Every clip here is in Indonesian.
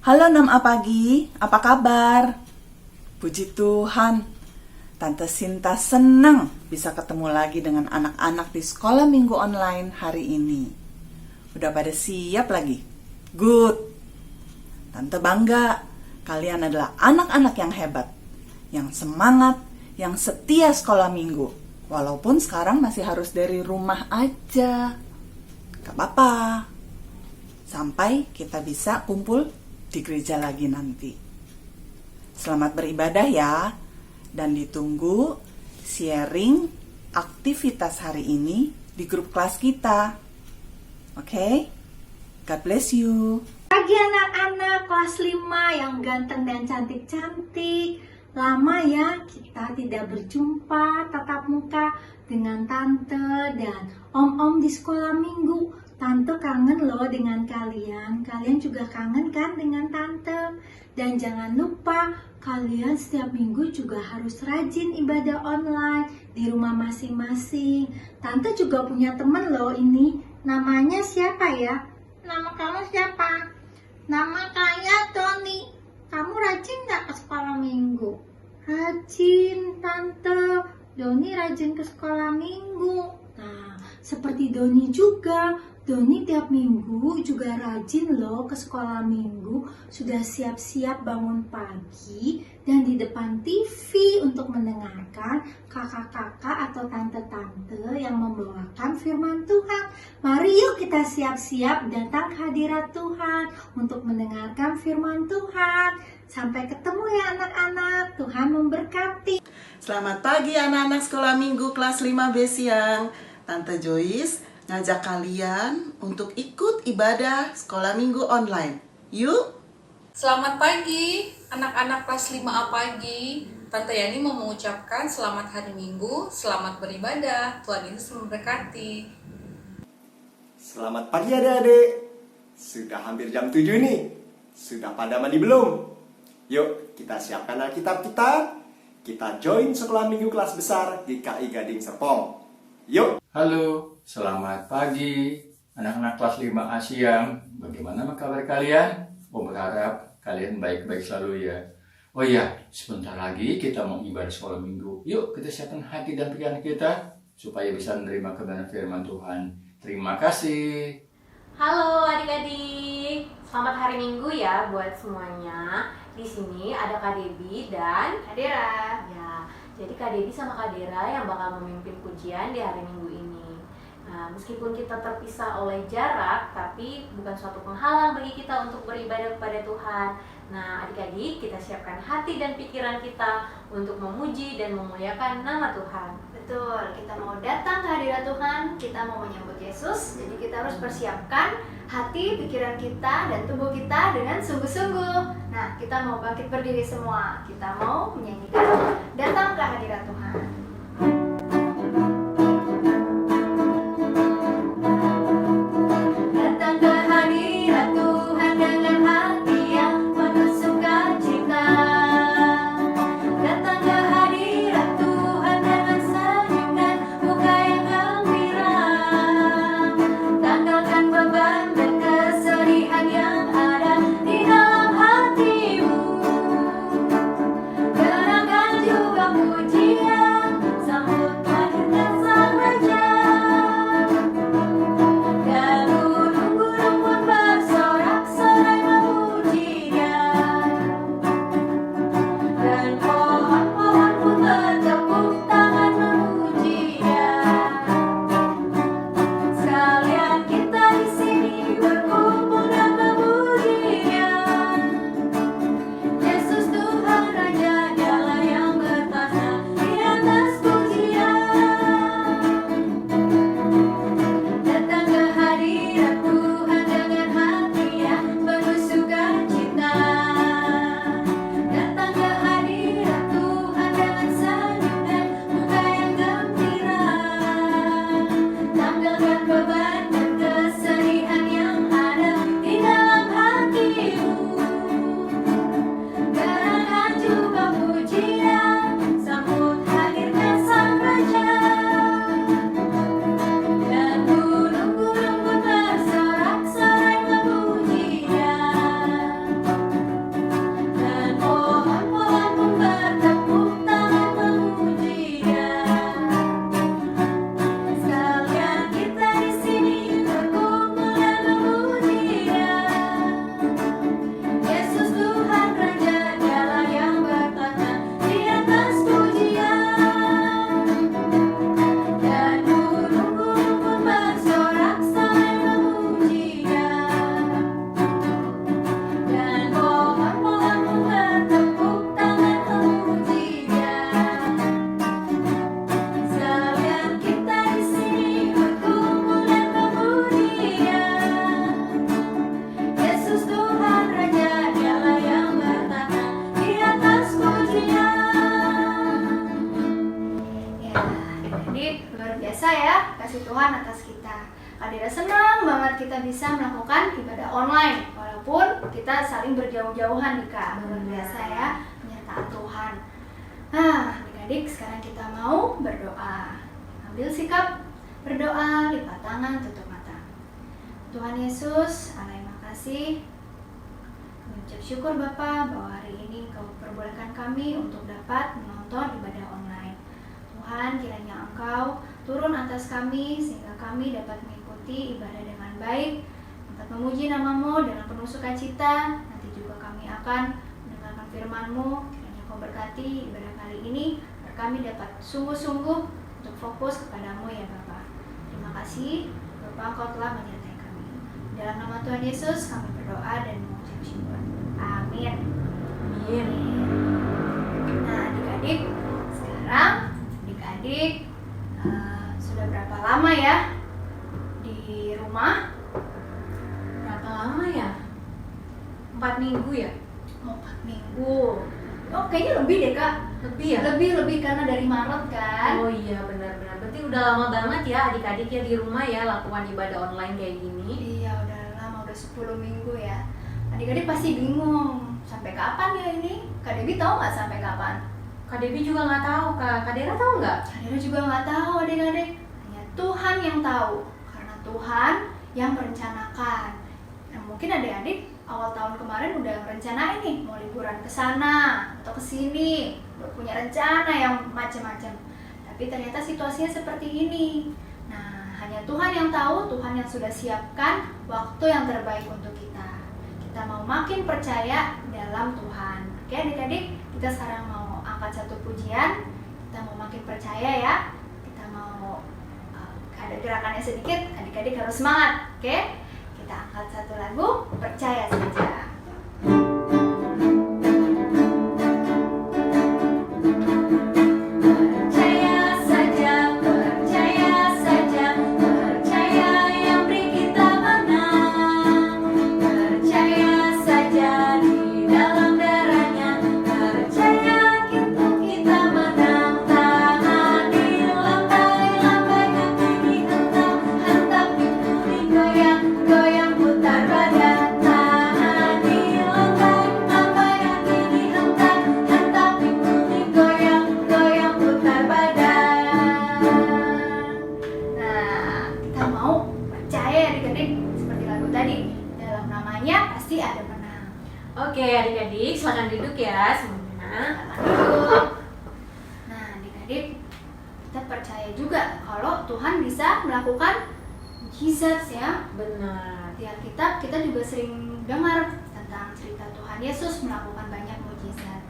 Halo Nam Pagi, apa kabar? Puji Tuhan, Tante Sinta senang bisa ketemu lagi dengan anak-anak di sekolah minggu online hari ini. Udah pada siap lagi? Good. Tante bangga, kalian adalah anak-anak yang hebat, yang semangat, yang setia sekolah minggu. Walaupun sekarang masih harus dari rumah aja. Gak apa-apa. Sampai kita bisa kumpul di gereja lagi nanti. Selamat beribadah ya. Dan ditunggu sharing aktivitas hari ini di grup kelas kita. Oke? God bless you. Pagi anak-anak kelas 5 yang ganteng dan cantik-cantik. Lama ya kita tidak berjumpa tatap muka dengan tante dan om-om di sekolah minggu. Tante kangen loh dengan kalian. Kalian juga kangen kan dengan tante? Dan jangan lupa kalian setiap minggu juga harus rajin ibadah online di rumah masing-masing. Tante juga punya temen loh ini. Namanya siapa ya? Nama kamu siapa? Nama saya Tony. Kamu rajin gak ke sekolah minggu? Rajin, Tante. Doni rajin ke sekolah minggu. Nah, seperti Doni juga. Doni tiap minggu juga rajin loh ke sekolah minggu. Sudah siap-siap bangun pagi dan di depan TV untuk mendengarkan kakak-kakak atau tante-tante yang membawakan firman Tuhan. Mari yuk kita siap-siap datang ke hadirat Tuhan untuk mendengarkan firman Tuhan. Sampai ketemu ya anak-anak. Tuhan memberkati. Selamat pagi anak-anak sekolah minggu kelas 5 B siang. Tante Joyce ngajak kalian untuk ikut ibadah sekolah minggu online. Yuk! Selamat pagi, anak-anak kelas 5A pagi. Tante Yani mau mengucapkan selamat hari Minggu, selamat beribadah. Tuhan Yesus memberkati. Selamat pagi adik-adik. Sudah hampir jam 7 nih. Sudah pada mandi belum? Yuk, kita siapkan Alkitab kita. Kita join sekolah minggu kelas besar GKI Gading Serpong. Yuk! Halo, selamat pagi anak-anak kelas 5A siang. Bagaimana kabar kalian? Berharap kalian baik-baik selalu ya. Oh iya, sebentar lagi kita mau ibadah sekolah minggu. Yuk kita siapkan hati dan pikiran kita supaya bisa menerima kebenaran firman Tuhan. Terima kasih. Halo adik-adik, selamat hari Minggu ya buat semuanya. Di sini ada Kak Debbie dan Kak Dera. Ya, jadi Kak Debbie sama Kak Dera yang bakal memimpin pujian di hari Minggu ini. Nah, meskipun kita terpisah oleh jarak, tapi bukan suatu penghalang bagi kita untuk beribadah kepada Tuhan. Nah, adik-adik, kita siapkan hati dan pikiran kita untuk memuji dan memuliakan nama Tuhan. Betul, kita mau datang ke hadirat Tuhan, kita mau menyambut Yesus. Jadi kita harus persiapkan hati, pikiran kita, dan tubuh kita dengan sungguh-sungguh. Nah, kita mau bangkit berdiri semua. Kita mau menyanyikan datang ke hadirat Tuhan. Pujian biasa ya kasih Tuhan atas kita. Kak Dera senang banget kita bisa melakukan ibadah online walaupun kita saling berjauh-jauhan nih Kak. Luar biasa ya penyertaan Tuhan. Nah, adik-adik sekarang kita mau berdoa. Ambil sikap berdoa, lipat tangan, tutup mata. Tuhan Yesus, Allah yang makasih. Kami ucap syukur Bapa bahwa hari ini Kau perbolehkan kami untuk dapat menonton ibadah online. Tuhan, kiranya Engkau turun atas kami sehingga kami dapat mengikuti ibadah dengan baik, dapat memuji nama-Mu dengan penuh sukacita. Nanti juga kami akan mendengarkan firman-Mu. Kiranya Kau berkati ibadah kali ini, agar kami dapat sungguh-sungguh untuk fokus kepadamu ya Bapa. Terima kasih Bapa, Engkau telah menyertai kami. Dalam nama Tuhan Yesus kami berdoa dan mengucap syukur. Amin. Amin. Nah adik-adik, sekarang adik-adik sudah berapa lama ya di rumah? Berapa lama ya? 4 minggu ya? 4 minggu. Oh kayaknya lebih deh Kak. Lebih ya? Lebih karena dari Maret kan. Oh iya benar-benar. Berarti udah lama banget ya adik-adik ya di rumah ya lakukan ibadah online kayak gini. Iya udah lama, udah 10 minggu ya. Adik-adik pasti bingung, sampai kapan ya ini? Kak Debi tahu nggak sampai kapan? Kak Debi juga nggak tahu Kak. Kak Dera tahu nggak? Kak Dera juga nggak tahu adik-adik. Hanya Tuhan yang tahu, karena Tuhan yang merencanakan. Nah mungkin adik-adik awal tahun kemarin udah rencanain nih mau liburan ke sana atau ke sini, udah punya rencana yang macam-macam. Tapi ternyata situasinya seperti ini. Nah, hanya Tuhan yang tahu, Tuhan yang sudah siapkan waktu yang terbaik untuk kita. Kita mau makin percaya dalam Tuhan. Oke adik-adik, kita sekarang mau angkat satu pujian. Kita mau makin percaya ya. Kita mau ada gerakannya sedikit, adik-adik harus semangat. Oke? Kita angkat satu lagu, percaya saja. Oke adik-adik, silakan duduk ya semuanya. Duduk. Nah adik-adik, kita percaya juga kalau Tuhan bisa melakukan mukjizat ya. Benar. Di Alkitab kita juga sering dengar tentang cerita Tuhan Yesus melakukan banyak mukjizat.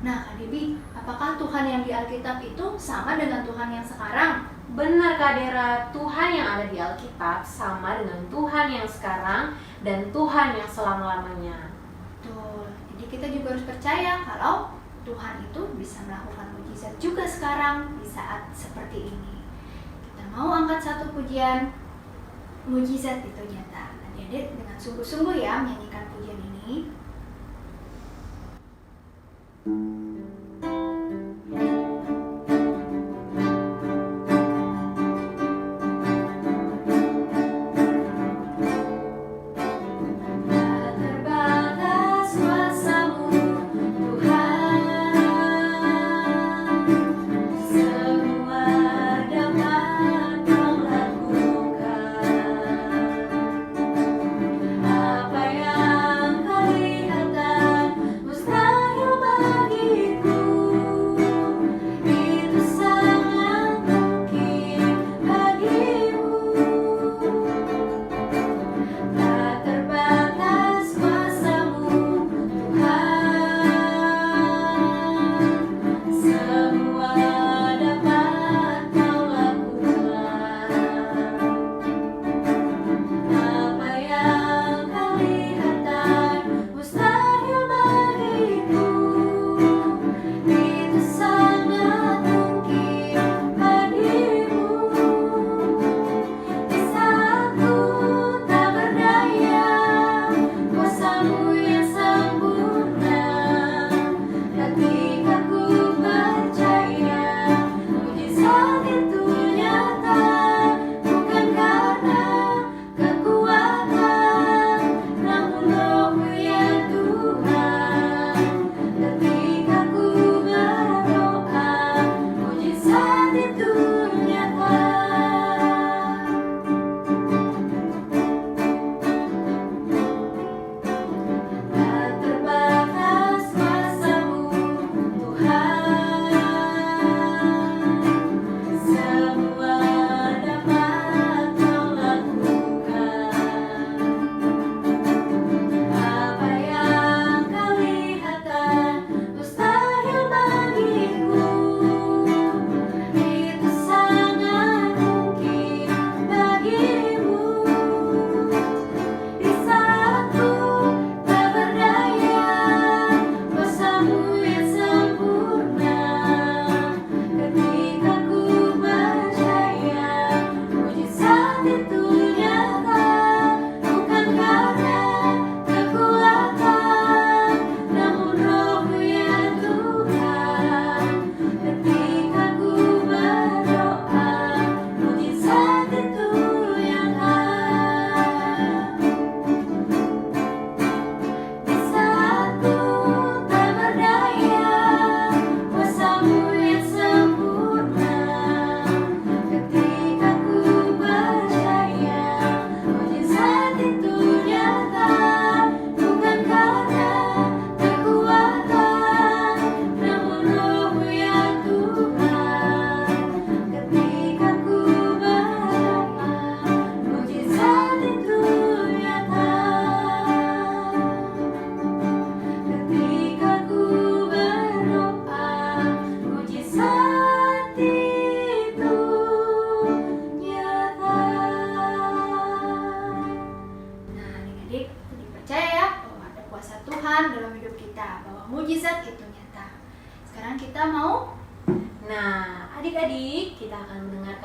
Nah Kak Debi, apakah Tuhan yang di Alkitab itu sama dengan Tuhan yang sekarang? Benar Kak Dera, Tuhan yang ada di Alkitab sama dengan Tuhan yang sekarang dan Tuhan yang selama-lamanya. Betul. Jadi kita juga harus percaya kalau Tuhan itu bisa melakukan mukjizat juga sekarang di saat seperti ini. Kita mau angkat satu pujian, mukjizat itu nyata. Adik-adik dengan sungguh-sungguh ya menyanyikan pujian ini. Apa yang kau lihat mustahil bagi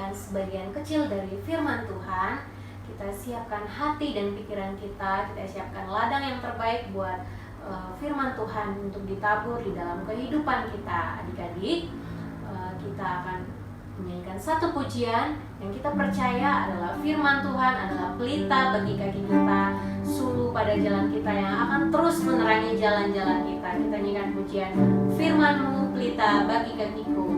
mendengarkan sebagian kecil dari firman Tuhan, kita siapkan hati dan pikiran kita siapkan ladang yang terbaik buat firman Tuhan untuk ditabur di dalam kehidupan kita. Adik-adik, kita akan menyanyikan satu pujian yang kita percaya adalah firman Tuhan adalah pelita bagi kaki kita, suluh pada jalan kita yang akan terus menerangi jalan-jalan kita. Kita nyanyikan pujian firman-Mu pelita bagi kakiku.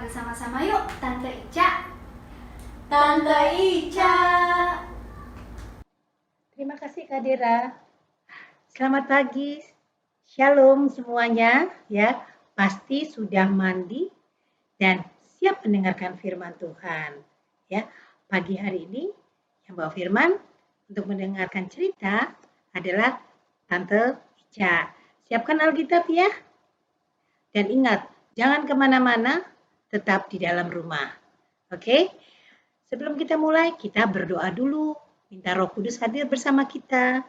Sama-sama yuk, Tante Ica. Tante Ica. Terima kasih Kak Dera. Selamat pagi. Shalom semuanya ya. Pasti sudah mandi dan siap mendengarkan firman Tuhan. Ya, pagi hari ini yang bawa firman untuk mendengarkan cerita adalah Tante Ica. Siapkan Alkitab ya. Dan ingat, jangan kemana-mana, tetap di dalam rumah. Oke? Sebelum kita mulai, kita berdoa dulu. Minta Roh Kudus hadir bersama kita.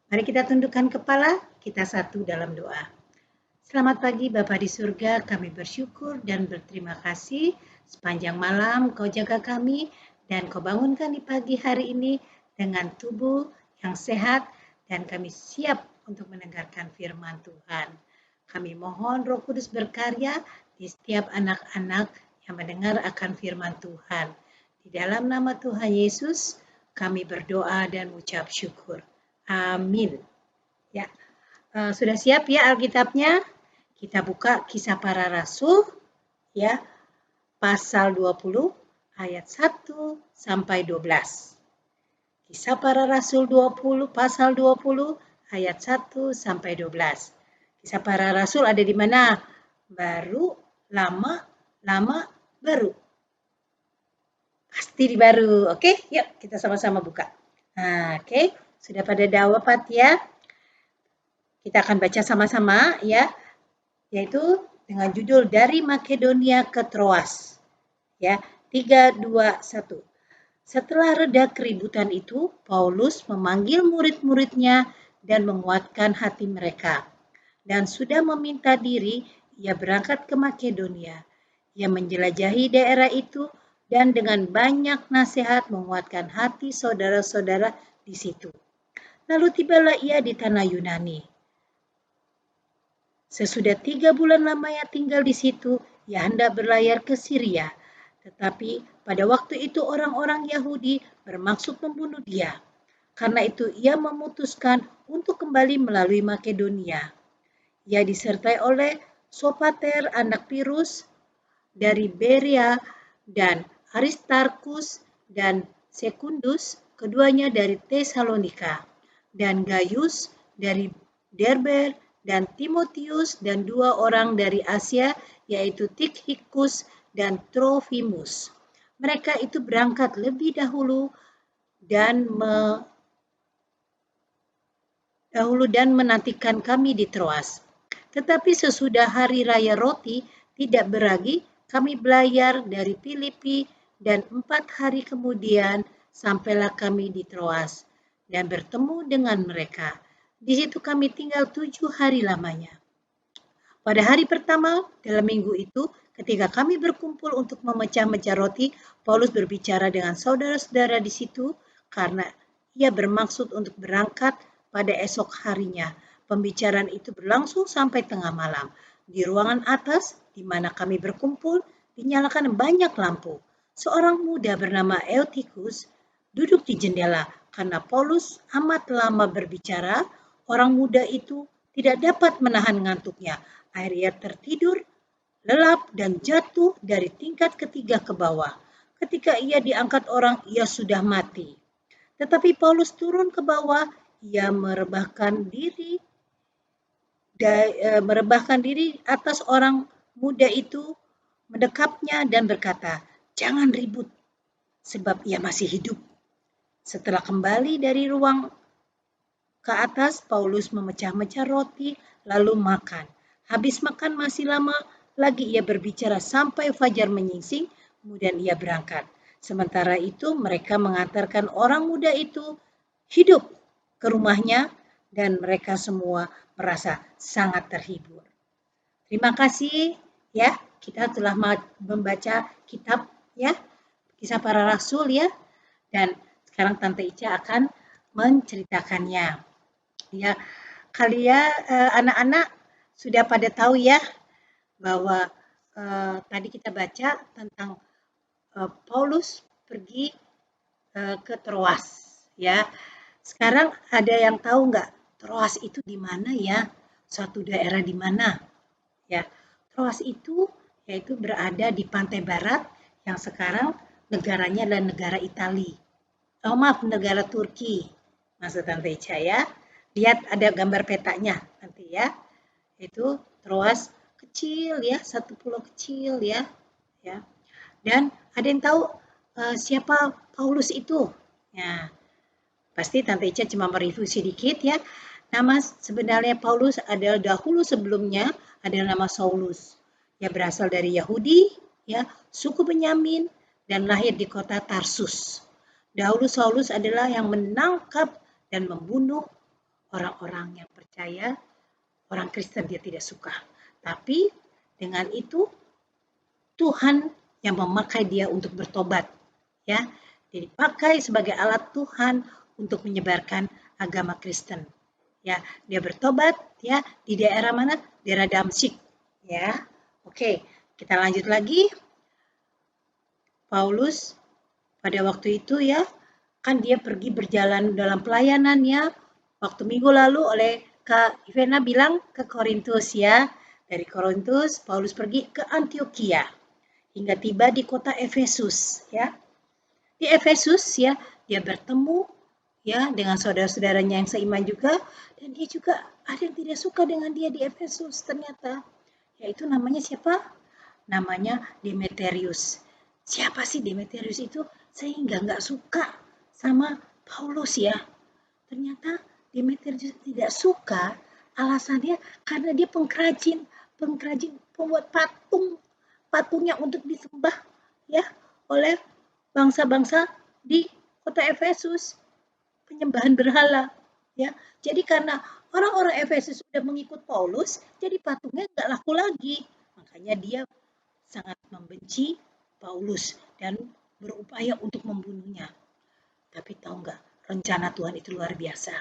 Mari kita tundukkan kepala, kita satu dalam doa. Selamat pagi Bapa di surga, kami bersyukur dan berterima kasih sepanjang malam Kau jaga kami dan Kau bangunkan di pagi hari ini dengan tubuh yang sehat dan kami siap untuk mendengarkan firman Tuhan. Kami mohon Roh Kudus berkarya di setiap anak-anak yang mendengar akan firman Tuhan. Di dalam nama Tuhan Yesus, kami berdoa dan mengucap syukur. Amin. Ya, sudah siap ya Alkitabnya? Kita buka Kisah Para Rasul, ya, pasal 20 ayat 1 sampai 12. Kisah Para Rasul 20 pasal 20 ayat 1 sampai 12. Kisah Para Rasul ada di mana? Baru, lama, baru. Pasti di baru. Oke, yuk kita sama-sama buka. Nah, oke, sudah pada dapat ya. Kita akan baca sama-sama ya, yaitu dengan judul Dari Makedonia ke Troas. Ya, 3, 2, 1. Setelah reda keributan itu, Paulus memanggil murid-muridnya dan menguatkan hati mereka. Dan sudah meminta diri, ia berangkat ke Makedonia. Ia menjelajahi daerah itu dan dengan banyak nasihat menguatkan hati saudara-saudara di situ. Lalu tibalah ia di tanah Yunani. Sesudah 3 bulan lamanya tinggal di situ, ia hendak berlayar ke Syria. Tetapi pada waktu itu orang-orang Yahudi bermaksud membunuh dia. Karena itu ia memutuskan untuk kembali melalui Makedonia. Ia disertai oleh Sopater anak Pirus dari Berea dan Aristarkus dan Sekundus, keduanya dari Tesalonika, dan Gaius dari Derbe dan Timotius, dan 2 orang dari Asia, yaitu Tikhikus dan Trofimus. Mereka itu berangkat lebih dahulu dan menantikan kami di Troas. Tetapi sesudah hari raya roti tidak beragi, kami belayar dari Filipi dan 4 hari kemudian sampailah kami di Troas dan bertemu dengan mereka. Di situ kami tinggal 7 hari lamanya. Pada hari pertama dalam minggu itu, ketika kami berkumpul untuk memecah-mecah roti, Paulus berbicara dengan saudara-saudara di situ karena ia bermaksud untuk berangkat pada esok harinya. Pembicaraan itu berlangsung sampai tengah malam. Di ruangan atas, di mana kami berkumpul, dinyalakan banyak lampu. Seorang muda bernama Eutikus duduk di jendela. Karena Paulus amat lama berbicara, orang muda itu tidak dapat menahan ngantuknya. Akhirnya tertidur, lelap, dan jatuh dari tingkat ketiga ke bawah. Ketika ia diangkat orang, ia sudah mati. Tetapi Paulus turun ke bawah, ia merebahkan diri atas orang muda itu, mendekapnya dan berkata, "Jangan ribut, sebab ia masih hidup." Setelah kembali dari ruang ke atas, Paulus memecah-mecah roti lalu makan. Habis makan masih lama lagi ia berbicara sampai fajar menyingsing, kemudian ia berangkat. Sementara itu mereka mengantarkan orang muda itu hidup ke rumahnya dan mereka semua merasa sangat terhibur. Terima kasih ya, kita telah membaca kitab ya, Kisah Para Rasul ya, dan sekarang Tante Ica akan menceritakannya. Ya, kalian anak-anak sudah pada tahu ya bahwa tadi kita baca tentang Paulus pergi ke Troas ya. Sekarang ada yang tahu nggak Troas itu di mana ya? Suatu daerah di mana? Ya, Troas itu yaitu berada di pantai barat yang sekarang negaranya adalah negara Italia. Oh maaf, negara Turki. Maksud Tante Ica ya. Lihat ada gambar petanya nanti ya. Itu Troas kecil ya, satu pulau kecil ya. Ya. Dan ada yang tahu siapa Paulus itu? Ya. Pasti Tante Ica cuma mereview sedikit ya. Nama sebenarnya Paulus adalah dahulu sebelumnya adalah nama Saulus. Ia berasal dari Yahudi, ya, suku Benyamin, dan lahir di kota Tarsus. Dahulu Saulus adalah yang menangkap dan membunuh orang-orang yang percaya, orang Kristen dia tidak suka. Tapi dengan itu Tuhan yang memakai dia untuk bertobat, ya, dipakai sebagai alat Tuhan untuk menyebarkan agama Kristen. Ya, dia bertobat ya di daerah mana? Daerah Damsyik, ya. Oke, kita lanjut lagi. Paulus pada waktu itu ya, kan dia pergi berjalan dalam pelayanannya. Waktu minggu lalu oleh Kak Ivena bilang ke Korintus ya. Dari Korintus Paulus pergi ke Antioquia hingga tiba di kota Efesus ya. Di Efesus ya, dia bertemu ya dengan saudara-saudaranya yang seiman juga, dan dia juga ada yang tidak suka dengan dia di Efesus ternyata, yaitu namanya siapa? Namanya Demetrius. Siapa sih Demetrius itu sehingga nggak suka sama Paulus ya? Ternyata Demetrius tidak suka, alasannya karena dia pembuat patungnya untuk disembah ya oleh bangsa-bangsa di kota Efesus, penyembahan berhala ya. Jadi karena orang-orang Efesus sudah mengikut Paulus, jadi patungnya nggak laku lagi. Makanya dia sangat membenci Paulus dan berupaya untuk membunuhnya. Tapi tahu nggak, rencana Tuhan itu luar biasa.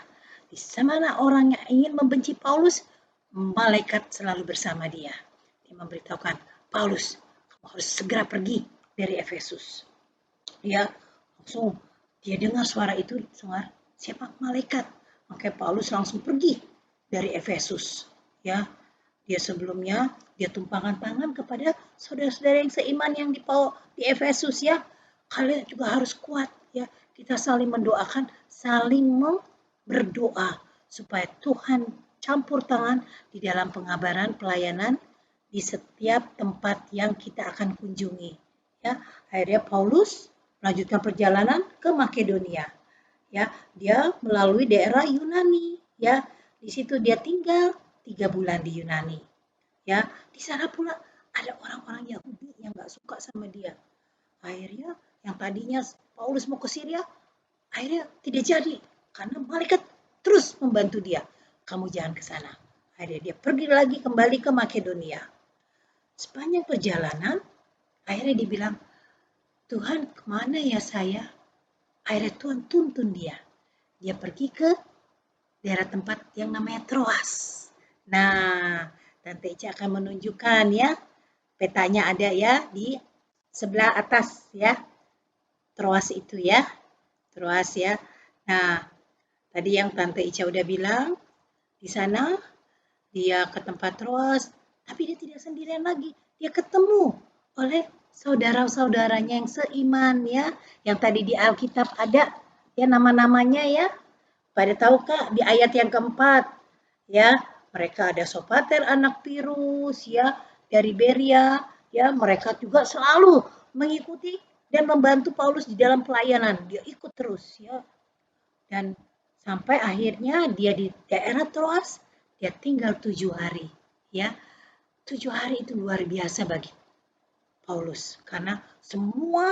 Di mana orang yang ingin membenci Paulus, malaikat selalu bersama dia. Dia memberitahukan, Paulus, kamu harus segera pergi dari Efesus. Ya, langsung dia dengar suara itu, siapa? Malaikat. Makanya Paulus langsung pergi dari Efesus. Ya, dia sebelumnya dia tumpangkan tangan kepada saudara-saudara yang seiman yang di Efesus ya. Kalian juga harus kuat ya. Kita saling mendoakan, saling berdoa supaya Tuhan campur tangan di dalam pengabaran pelayanan di setiap tempat yang kita akan kunjungi. Ya, akhirnya Paulus melanjutkan perjalanan ke Makedonia. Ya, dia melalui daerah Yunani. Ya, di situ dia tinggal 3 bulan di Yunani. Ya, di sana pula ada orang-orang Yahudi yang nggak suka sama dia. Akhirnya yang tadinya Paulus mau ke Syria, akhirnya tidak jadi karena malaikat terus membantu dia. Kamu jangan ke sana. Akhirnya dia pergi lagi kembali ke Makedonia. Sepanjang perjalanan, akhirnya dia bilang, Tuhan kemana ya saya? Akhirnya Tuhan tuntun dia. Dia pergi ke daerah tempat yang namanya Troas. Nah, Tante Ica akan menunjukkan ya. Petanya ada ya di sebelah atas ya. Troas itu ya. Troas ya. Nah, tadi yang Tante Ica udah bilang, di sana dia ke tempat Troas, tapi dia tidak sendirian lagi. Dia ketemu oleh saudara-saudaranya yang seiman ya. Yang tadi di Alkitab ada ya nama-namanya ya. Pada tahu Kak di ayat yang keempat ya. Mereka ada Sopater anak Pirus ya dari Beria ya. Mereka juga selalu mengikuti dan membantu Paulus di dalam pelayanan. Dia ikut terus ya. Dan sampai akhirnya dia di daerah Troas, dia tinggal 7 hari ya. 7 hari itu luar biasa bagi Paulus karena semua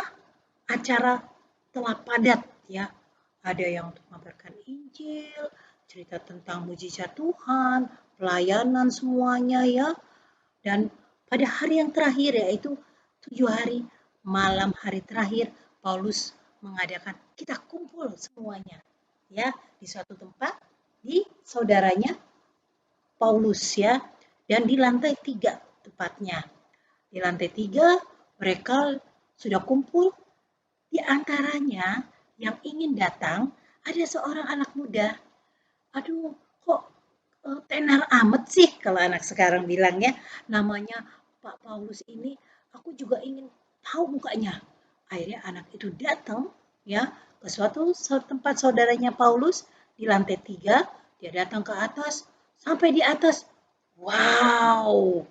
acara telah padat ya. Ada yang untuk mengabarkan Injil, cerita tentang mujizat Tuhan, pelayanan semuanya ya. Dan pada hari yang terakhir yaitu 7 hari malam hari terakhir Paulus mengadakan kita kumpul semuanya ya di suatu tempat di saudaranya Paulus ya. Dan di lantai 3 tepatnya. Di lantai 3 mereka sudah kumpul. Di antaranya yang ingin datang ada seorang anak muda. Aduh kok tenar amat sih kalau anak sekarang bilang ya. Namanya Pak Paulus ini aku juga ingin tahu mukanya. Akhirnya anak itu datang ya ke suatu tempat saudaranya Paulus di lantai 3. Dia datang ke atas. Sampai di atas. Wow,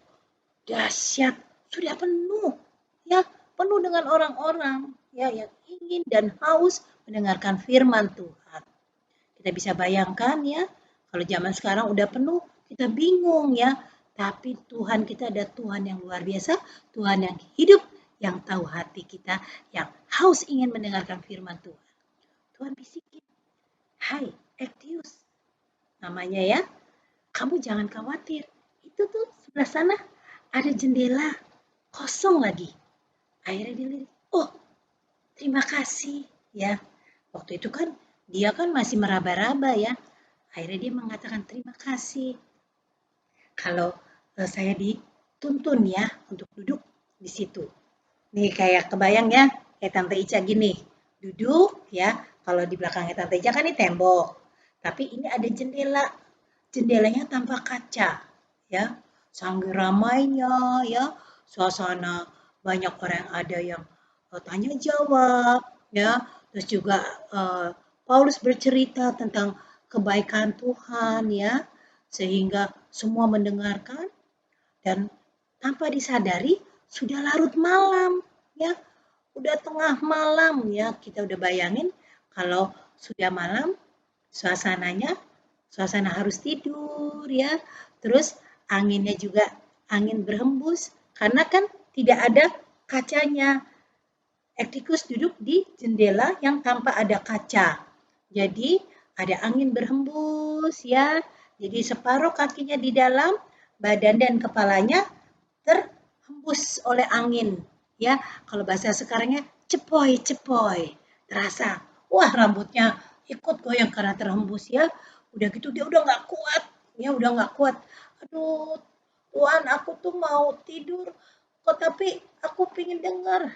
dahsyat, sudah penuh, ya penuh dengan orang-orang ya yang ingin dan haus mendengarkan firman Tuhan. Kita bisa bayangkan ya, kalau zaman sekarang udah penuh, kita bingung ya. Tapi Tuhan kita ada Tuhan yang luar biasa, Tuhan yang hidup, yang tahu hati kita, yang haus ingin mendengarkan firman Tuhan. Tuhan bisikin, hai Ektius, namanya ya, kamu jangan khawatir. Itu tuh sebelah sana ada jendela kosong lagi. Akhirnya dia lihat, oh terima kasih ya. Waktu itu kan dia kan masih meraba-raba ya. Akhirnya dia mengatakan terima kasih. Kalau saya dituntun ya untuk duduk di situ. Nih kayak kebayang ya, kayak Tante Ica gini. Duduk ya, kalau di belakangnya Tante Ica kan ini tembok. Tapi ini ada jendela. Jendelanya tanpa kaca. Ya, sangat ramainya ya, suasana banyak orang ada yang tanya jawab ya, terus juga Paulus bercerita tentang kebaikan Tuhan ya, sehingga semua mendengarkan dan tanpa disadari sudah larut malam ya, udah tengah malam ya, kita udah bayangin kalau sudah malam suasananya, suasana harus tidur ya, terus anginnya juga angin berhembus karena kan tidak ada kacanya. Ektikus duduk di jendela yang tanpa ada kaca. Jadi ada angin berhembus ya. Jadi separuh kakinya di dalam, badan dan kepalanya terhembus oleh angin. Ya, kalau bahasa sekarangnya cepoi-cepoi. Terasa, wah rambutnya ikut goyang karena terhembus ya. Udah gitu dia udah nggak kuat. Ya udah nggak kuat. Aduh, Tuhan aku tuh mau tidur, kok tapi aku pingin dengar.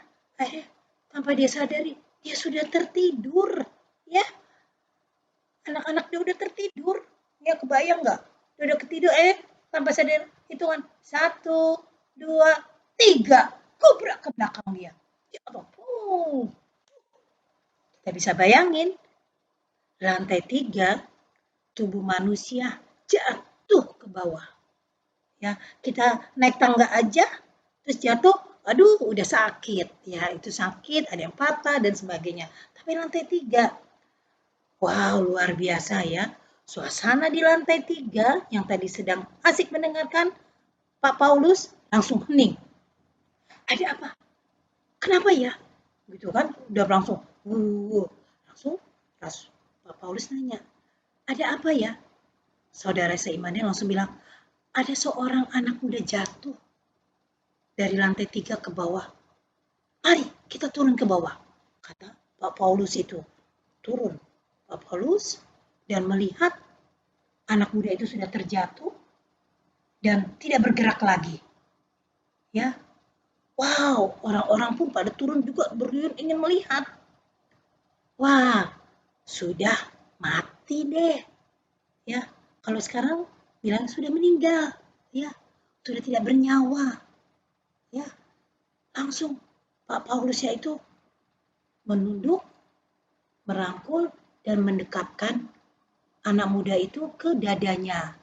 Tanpa dia sadari, dia sudah tertidur. Ya, anak-anak dia udah tertidur. Ya, kebayang nggak? Dia udah ketidur, tanpa sadar, hitungan 1, 2, 3. Gobrak ke belakang dia. Ya Allah, kita bisa bayangin, lantai 3, tubuh manusia jatuh ke bawah. Ya, kita naik tangga aja, terus jatuh, aduh udah sakit. Ya, itu sakit, ada yang patah dan sebagainya. Tapi lantai 3, wow luar biasa ya. Suasana di lantai 3 yang tadi sedang asik mendengarkan Pak Paulus langsung hening. Ada apa? Kenapa ya? Gitu kan, udah langsung, langsung Pak Paulus nanya, ada apa ya? Saudara seimannya langsung bilang, ada seorang anak muda jatuh dari lantai 3 ke bawah. Mari kita turun ke bawah, kata Pak Paulus itu. Turun Pak Paulus dan melihat anak muda itu sudah terjatuh dan tidak bergerak lagi. Ya, wow, orang-orang pun pada turun juga berduyun ingin melihat. Wah, sudah mati deh. Ya, kalau sekarang bilang sudah meninggal, ya, sudah tidak bernyawa. Ya, langsung Pak Paulus itu menunduk, merangkul dan mendekapkan anak muda itu ke dadanya.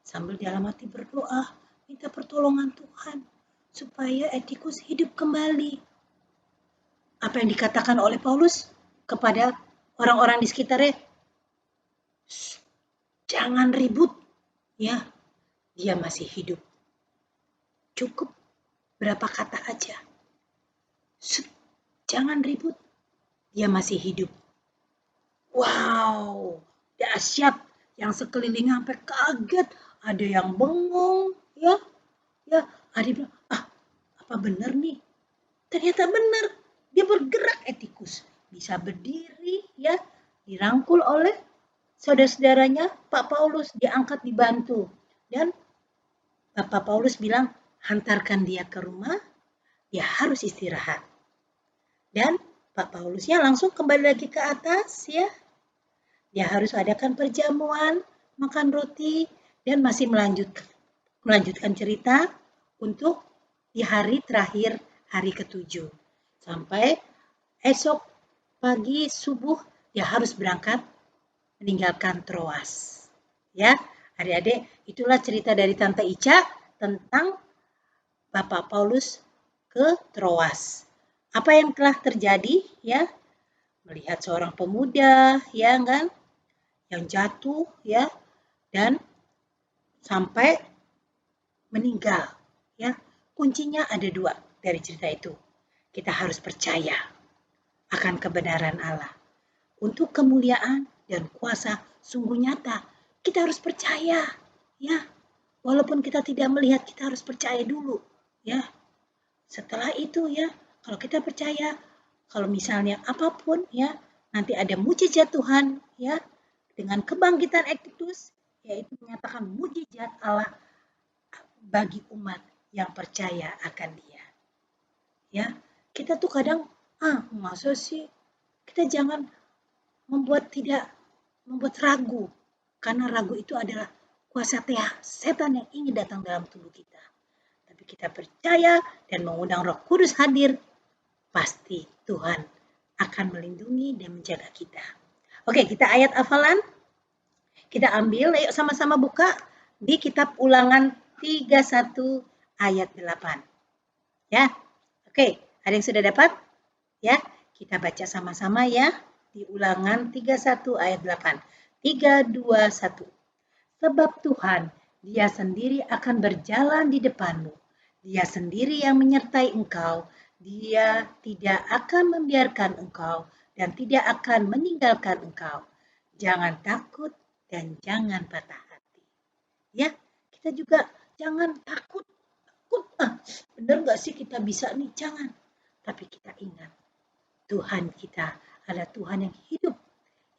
Sambil dalam hati berdoa, minta pertolongan Tuhan supaya Etikus hidup kembali. Apa yang dikatakan oleh Paulus kepada orang-orang di sekitarnya? Jangan ribut, ya, dia masih hidup. Cukup berapa kata aja. Jangan ribut, dia masih hidup. Wow, dahsyat. Yang sekeliling sampai kaget, ada yang bengong, ya, ada yang bilang, apa benar nih? Ternyata benar, dia bergerak Etikus, bisa berdiri, ya, dirangkul oleh saudara-saudaranya. Pak Paulus diangkat, dibantu, dan Bapak Paulus bilang, hantarkan dia ke rumah, dia harus istirahat. Dan Pak Paulusnya langsung kembali lagi ke atas, ya. Dia harus adakan perjamuan, makan roti, dan masih melanjutkan cerita untuk di hari terakhir, hari ke-7. Sampai esok pagi subuh dia harus berangkat meninggalkan Troas. Ya, adik-adik, itulah cerita dari Tante Ica tentang Bapak Paulus ke Troas. Apa yang telah terjadi, ya? Melihat seorang pemuda, ya kan, yang jatuh, ya, dan sampai meninggal, ya. Kuncinya ada 2 dari cerita itu. Kita harus percaya akan kebenaran Allah. Untuk kemuliaan dan kuasa sungguh nyata, kita harus percaya, ya. Walaupun kita tidak melihat, kita harus percaya dulu, ya. Setelah itu, ya, kalau kita percaya, kalau misalnya apapun, ya, nanti ada mujizat Tuhan, ya, dengan kebangkitan Etikus, yaitu menyatakan mujizat Allah bagi umat yang percaya akan Dia. Ya, kita tuh kadang, masa sih? Kita jangan membuat ragu, karena ragu itu adalah kuasa setan yang ingin datang dalam tubuh kita. Tapi kita percaya dan mengundang Roh Kudus hadir, pasti Tuhan akan melindungi dan menjaga kita. Oke, kita ayat hafalan. Kita ambil, ayo sama-sama buka di kitab Ulangan 31 ayat 8. Ya, oke, ada yang sudah dapat? Ya, kita baca sama-sama ya di Ulangan 31 ayat 8. 3, 2, 1. Sebab Tuhan, Dia sendiri akan berjalan di depanmu. Dia sendiri yang menyertai engkau. Dia tidak akan membiarkan engkau dan tidak akan meninggalkan engkau. Jangan takut dan jangan patah hati. Ya, kita juga jangan takut. Benar nggak sih kita bisa nih? Jangan. Tapi kita ingat, Tuhan kita adalah Tuhan yang hidup,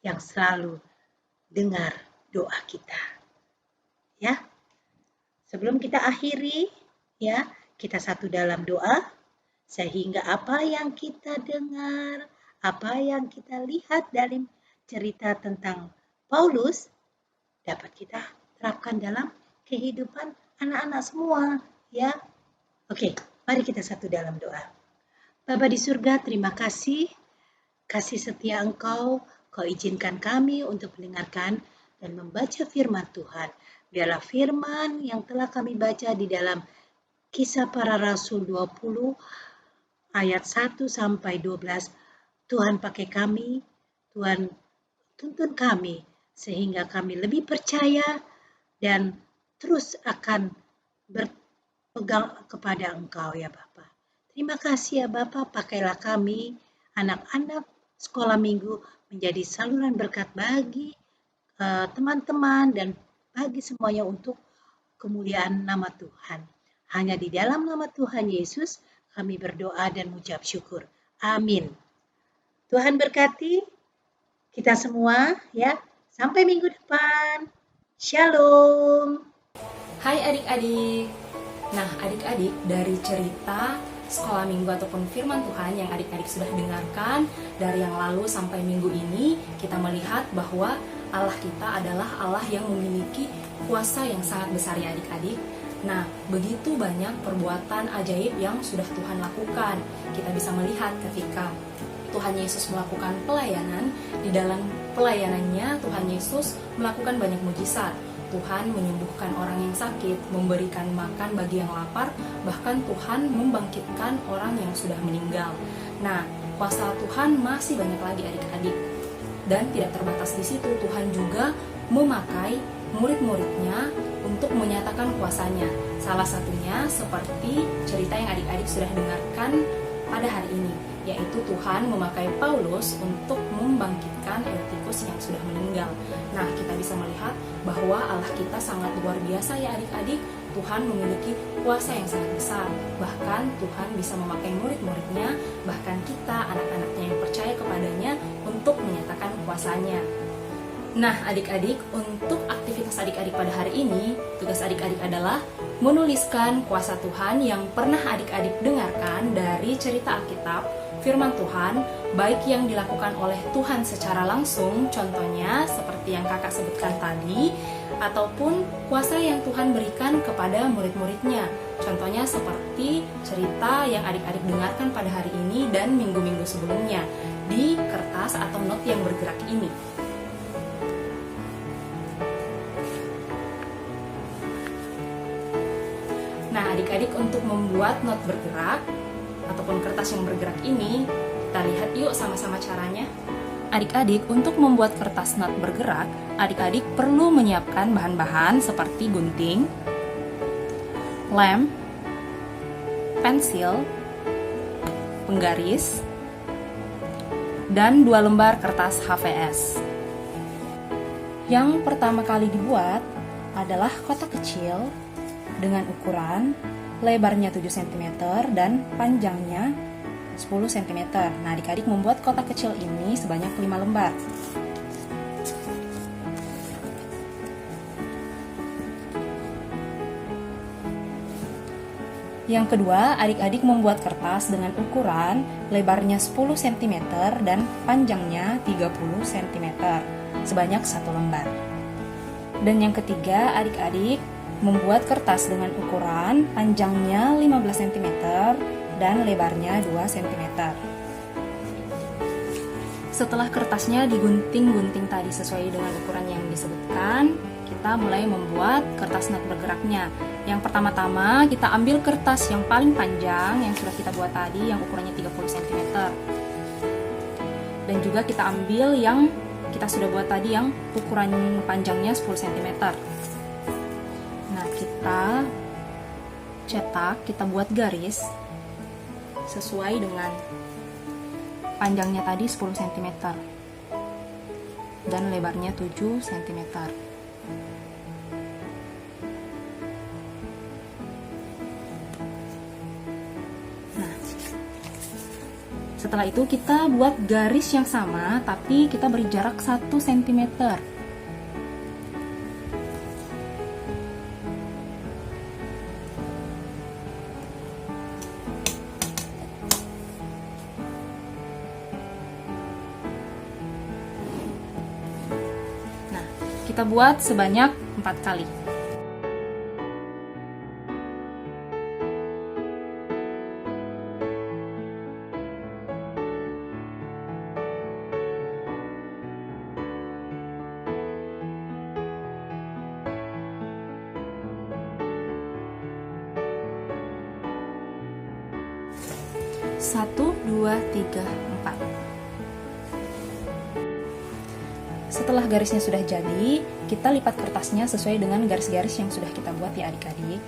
yang selalu dengar doa kita. Ya, sebelum kita akhiri, ya, kita satu dalam doa, sehingga apa yang kita dengar, apa yang kita lihat dari cerita tentang Paulus, dapat kita terapkan dalam kehidupan anak-anak semua, ya. Oke, mari kita satu dalam doa. Bapa di surga, terima kasih setia Engkau, Kau izinkan kami untuk mendengarkan dan membaca firman Tuhan. Biarlah firman yang telah kami baca di dalam Kisah Para Rasul 20 ayat 1 sampai 12, Tuhan pakai kami, Tuhan tuntun kami sehingga kami lebih percaya dan terus akan berpegang kepada Engkau ya Bapa. Terima kasih ya Bapa, pakailah kami anak-anak sekolah minggu menjadi saluran berkat bagi teman-teman dan bagi semuanya untuk kemuliaan nama Tuhan. Hanya di dalam nama Tuhan Yesus kami berdoa dan mengucap syukur. Amin. Tuhan berkati kita semua ya. Sampai minggu depan. Shalom. Hai adik-adik. Nah, adik-adik, dari cerita sekolah minggu ataupun firman Tuhan yang adik-adik sudah dengarkan dari yang lalu sampai minggu ini, kita melihat bahwa Allah kita adalah Allah yang memiliki kuasa yang sangat besar ya adik-adik. Nah, begitu banyak perbuatan ajaib yang sudah Tuhan lakukan. Kita bisa melihat ketika Tuhan Yesus melakukan pelayanan, di dalam pelayanannya Tuhan Yesus melakukan banyak mujizat. Tuhan menyembuhkan orang yang sakit, memberikan makan bagi yang lapar, bahkan Tuhan membangkitkan orang yang sudah meninggal. Nah, kuasa Tuhan masih banyak lagi adik-adik. Dan tidak terbatas di situ, Tuhan juga memakai murid-muridnya untuk menyatakan kuasanya. Salah satunya seperti cerita yang adik-adik sudah dengarkan pada hari ini, yaitu Tuhan memakai Paulus untuk membangkitkan Eutikus yang sudah meninggal. Nah, kita bisa melihat bahwa Allah kita sangat luar biasa ya adik-adik. Tuhan memiliki kuasa yang sangat besar. Bahkan Tuhan bisa memakai murid-muridnya, bahkan kita, anak-anaknya yang percaya kepadanya, untuk menyatakan kuasanya. Nah, adik-adik, untuk aktivitas adik-adik pada hari ini, tugas adik-adik adalah menuliskan kuasa Tuhan yang pernah adik-adik dengarkan dari cerita Alkitab, firman Tuhan, baik yang dilakukan oleh Tuhan secara langsung, contohnya seperti yang kakak sebutkan tadi, ataupun kuasa yang Tuhan berikan kepada murid-muridnya, contohnya seperti cerita yang adik-adik dengarkan pada hari ini dan minggu-minggu sebelumnya, di kertas atau not yang bergerak ini. Nah, adik-adik, untuk membuat not bergerak ataupun kertas yang bergerak ini, kita lihat yuk sama-sama caranya. Adik-adik, untuk membuat kertas not bergerak, adik-adik perlu menyiapkan bahan-bahan seperti gunting, lem, pensil, penggaris, dan 2 lembar kertas HVS. Yang pertama kali dibuat adalah kotak kecil dengan ukuran lebarnya 7 cm dan panjangnya 10 cm. Nah, adik-adik membuat kotak kecil ini sebanyak 5 lembar. Yang kedua, adik-adik membuat kertas dengan ukuran lebarnya 10 cm dan panjangnya 30 cm sebanyak 1 lembar. Dan yang ketiga, adik-adik membuat kertas dengan ukuran panjangnya 15 cm dan lebarnya 2 cm. Setelah kertasnya digunting-gunting tadi sesuai dengan ukuran yang disebutkan, kita mulai membuat kertas not bergeraknya. Yang pertama-tama kita ambil kertas yang paling panjang yang sudah kita buat tadi, yang ukurannya 30 cm. Dan juga kita ambil yang kita sudah buat tadi yang ukuran panjangnya 10 cm. Nah, kita cetak, kita buat garis sesuai dengan panjangnya tadi 10 cm dan lebarnya 7 cm. Nah, setelah itu kita buat garis yang sama tapi kita beri jarak 1 cm. Kita buat sebanyak 4 kali. 1, 2, 3, 4. Setelah garisnya sudah jadi, kita lipat kertasnya sesuai dengan garis-garis yang sudah kita buat ya adik-adik.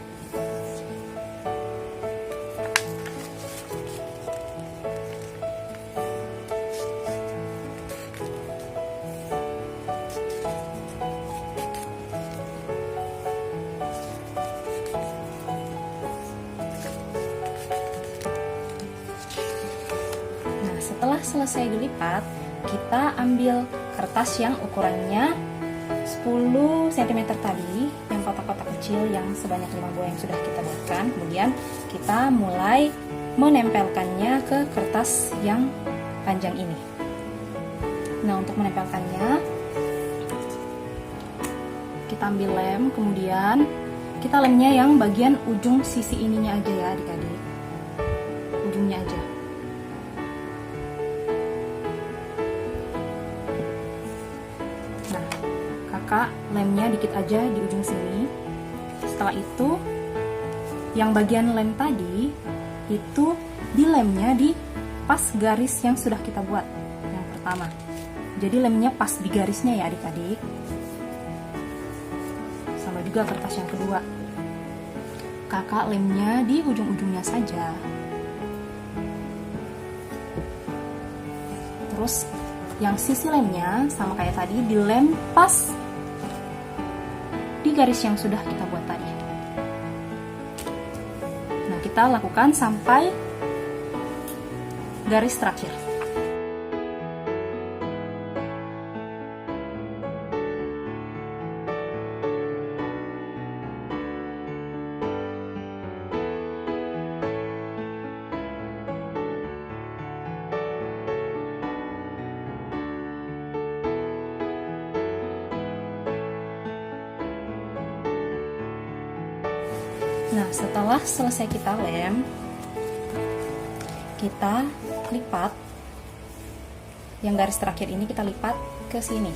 Setelah selesai dilipat, kita ambil kertas yang ukurannya 10 cm tadi, yang kotak-kotak kecil yang sebanyak 5 buah yang sudah kita buatkan. Kemudian kita mulai menempelkannya ke kertas yang panjang ini. Nah, untuk menempelkannya, kita ambil lem, kemudian kita lemnya yang bagian ujung sisi ininya aja ya adik-adik. Ujungnya aja. Kakak lemnya dikit aja di ujung sini. Setelah itu yang bagian lem tadi itu dilemnya di pas garis yang sudah kita buat yang pertama. Jadi lemnya pas di garisnya ya adik-adik. Sama juga kertas yang kedua. Kakak lemnya di ujung-ujungnya saja. Terus yang sisi lemnya sama kayak tadi dilem pas di garis yang sudah kita buat tadi. Nah, kita lakukan sampai garis terakhir. Nah, setelah selesai kita lem, kita lipat. Yang garis terakhir ini kita lipat ke sini.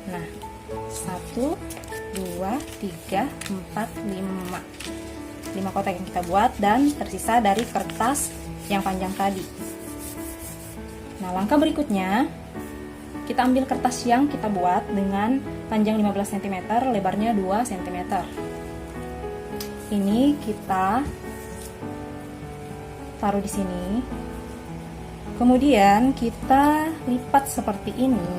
Nah, 1, 2, 3, 4, 5. 5 kotak yang kita buat dan tersisa dari kertas yang panjang tadi. Nah, langkah berikutnya, kita ambil kertas yang kita buat dengan panjang 15 cm, lebarnya 2 cm. Ini kita taruh di sini. Kemudian kita lipat seperti ini.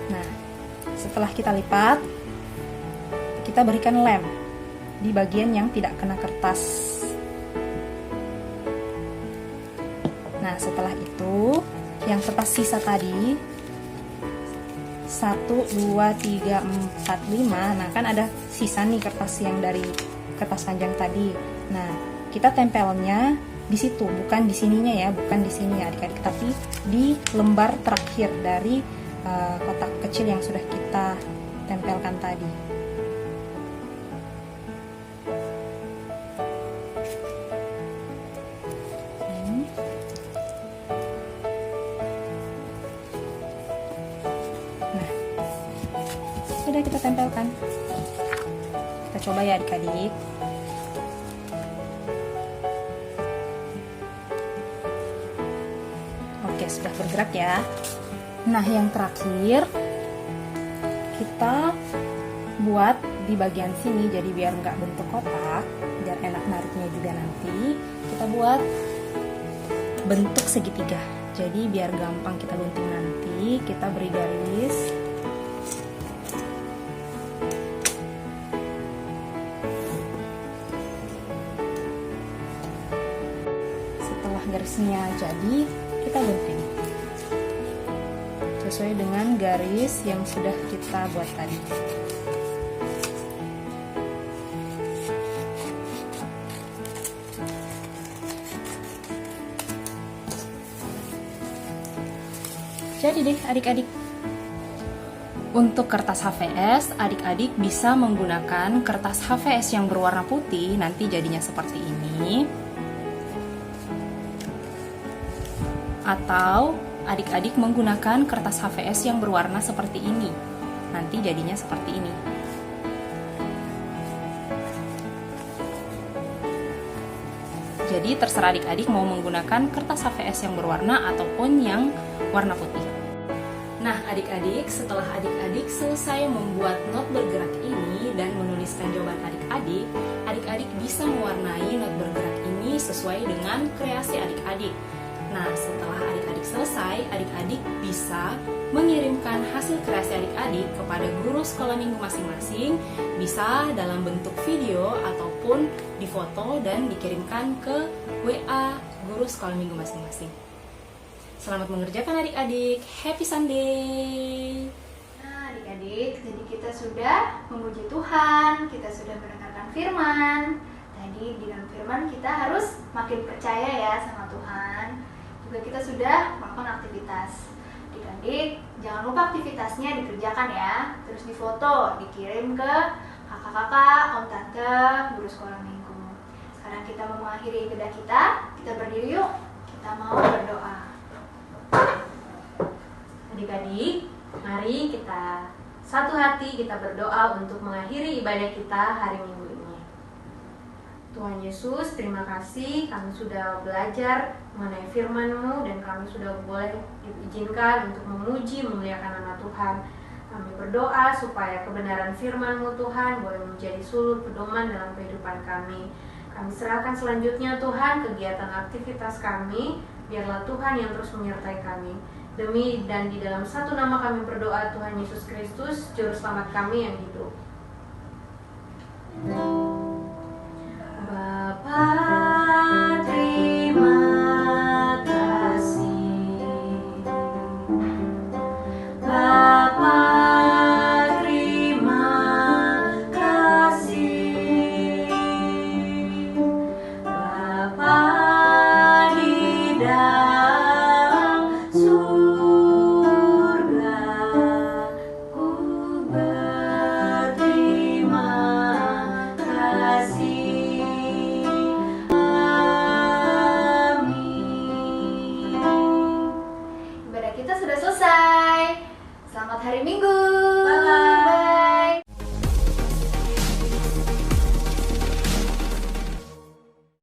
Nah, setelah kita lipat, kita berikan lem di bagian yang tidak kena kertas. Nah, setelah itu yang kertas sisa tadi 1, 2, 3, 4, 5. Nah, kan ada sisa nih kertas yang dari kertas panjang tadi. Nah, kita tempelnya di situ, bukan di sininya ya, bukan di sini ya adik-adik, tapi di lembar terakhir dari kotak kecil yang sudah kita tempelkan tadi. Sudah kita tempelkan. Kita coba ya adik-adik. Oke, sudah bergerak ya. Nah, yang terakhir kita buat di bagian sini, jadi biar nggak bentuk kotak, biar enak nariknya juga nanti. Kita buat bentuk segitiga. Jadi biar gampang kita gunting nanti, kita beri garis. Garisnya jadi, kita gunting sesuai dengan garis yang sudah kita buat tadi. Jadi deh adik-adik, untuk kertas HVS, adik-adik bisa menggunakan kertas HVS yang berwarna putih, nanti jadinya seperti ini. Atau adik-adik menggunakan kertas HVS yang berwarna seperti ini, nanti jadinya seperti ini. Jadi terserah adik-adik mau menggunakan kertas HVS yang berwarna ataupun yang warna putih. Nah, adik-adik, setelah adik-adik selesai membuat not bergerak ini dan menuliskan jawaban adik-adik, adik-adik bisa mewarnai not bergerak ini sesuai dengan kreasi adik-adik. Nah, setelah adik-adik selesai, adik-adik bisa mengirimkan hasil kreasi adik-adik kepada guru sekolah minggu masing-masing, bisa dalam bentuk video ataupun difoto dan dikirimkan ke WA guru sekolah minggu masing-masing. Selamat mengerjakan adik-adik. Happy Sunday. Nah, adik-adik, jadi kita sudah memuji Tuhan, kita sudah mendengarkan firman. Tadi di dalam firman kita harus makin percaya ya sama Tuhan. Juga kita sudah melakukan aktivitas. Adik-adik, jangan lupa aktivitasnya dikerjakan ya. Terus difoto, dikirim ke kakak-kakak, om tante, guru sekolah minggu. Sekarang kita mau mengakhiri ibadah kita. Kita berdiri yuk. Kita mau berdoa. Adik-adik, mari kita satu hati kita berdoa untuk mengakhiri ibadah kita hari Minggu ini. Tuhan Yesus, terima kasih kami sudah belajar mengenai firman-Mu dan kami sudah boleh diizinkan untuk memuji, memuliakan nama Tuhan. Kami berdoa supaya kebenaran firman-Mu Tuhan boleh menjadi sulur pedoman dalam kehidupan kami. Kami serahkan selanjutnya Tuhan kegiatan aktivitas kami, biarlah Tuhan yang terus menyertai kami. Demi dan di dalam satu nama kami berdoa, Tuhan Yesus Kristus, Juru Selamat kami yang hidup.